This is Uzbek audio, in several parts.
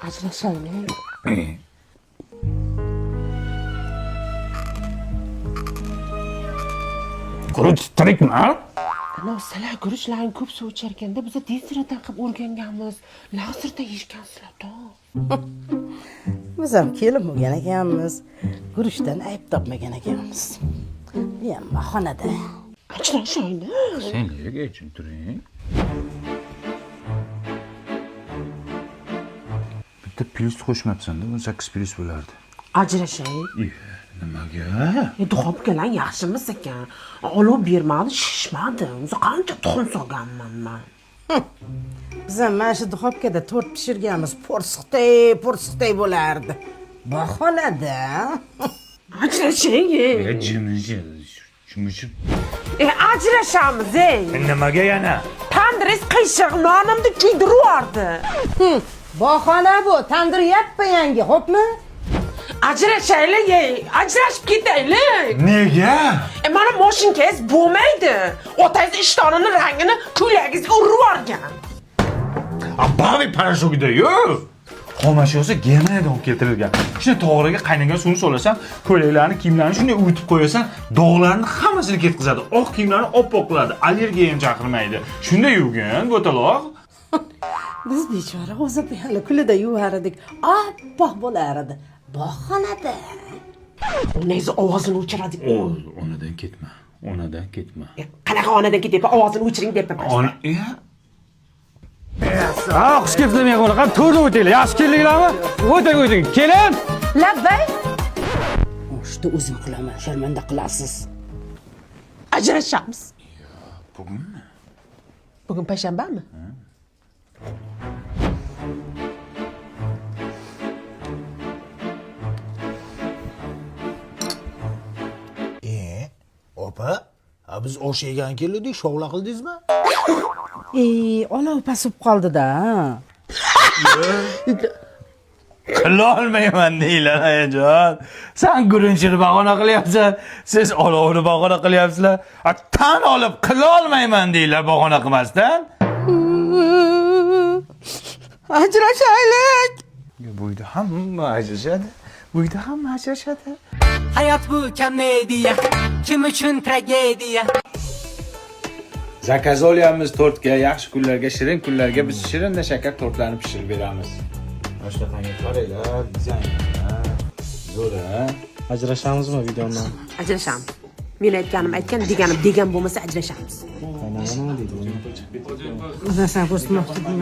Ajrashaylik. Guruch tirikmi? Ana sizlar guruchlarni ko'p suv icharkanda biz tezroq qilib o'rganganmiz. La'sirda yeygansizlar-da. Biz ham kelib bo'lgan ekanmiz. Guruchdan ayb topmagan ekanmiz. Bu ham bahonada. Ajrashaylik. Sen nega echib turing? Bitta plus qo'shmabsan-da, 18 plus bo'lardi. Ajrashaylik. Nimaga? Duxobkalar yaxshimiz ekan. Olov bermadi, shishmadi. O'zi qancha tuxum solganman men. Biz ham mana shu duxobkada tort pishirganmiz. Porsiqday bo'lardi. Bahonada. Ajrashaylik. Jimishib. Ajrashamiz, ey. Nimaga yana? Tandris qiyshiq nonimni kuydiryapti. Bahona bu. Tandir yappa yangi, xo'pmi? Ajrashaylik, ey. Ajrashib ketaylik. Nega? Mana mashinangiz bo'lmaydi. Otangiz ishtonini rangini ko'ylagingizga urib yuborgan. Bavi parashogida-yu. Xomashyosi Germaniyadan olib keltirilgan. Shuni to'g'riga qaynagan suvni solasan, ko'ylaklarni, kiyimlarni shunday uyutib qo'yasan, dog'larni hammasini ketkazadi. Oq kiyimlarni oppoq qiladi, allergiya ham chaqirmaydi. Shunday yuvgin, bo'taloq. Biz bechora o'zi hali kulida yuvar edik. Oppoq bo'lar edi. Bahonada. Onangiz ovozini o'chiradi. Onadan ketma. Onadan ketma. Qanaqa onadan ketyapti? Ovozini o'chiring deb Ona, xush kelibsizlar qo'la. Qani to'rda o'tinglar. Yaxshi keldinglarmi? O'ting. Kelin. Labbay. O'shda o'zim qilaman, sharmanda qilasiz. Ajrashamiz. Bugunmi? Bugun payshanbami? Opa, biz osh yegan keldik, shovla qildingizmi? Olov pasib qoldi-da. Qilolmayman deylar ayajon. Sen gurunchini bahona qilyapsan, siz olovni bahona qilyapsizlar. Tan olib qilolmayman deylar bahona qilmasdan. Ajrashaylik. Bu uyda hamma ajrashadi. Bu uyda hamma ajrashadi. Hayat bu komediya, kim uchun tragediya. Zakaz olyapmiz tortga, yaxshi kunlarga, shirin kunlarga biz shirinda shakar tortlarni pishirib beramiz. Mana shunaqangi qaranglar, dizaynlar. Zo'r-a? Ajrashamizmi videodan? Ajrashamiz. Men aytganim, degan bo'lmasa ajrashamiz. Nima deydi? O'zim ko'rsatmoqchi edim.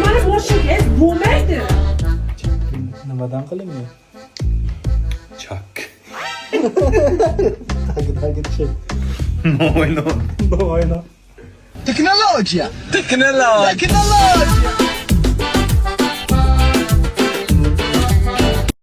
Mana mashinangiz bo'lmaydi. Nimadan qilingan? Chak. Tagi. No. Boyno. Tecnologia!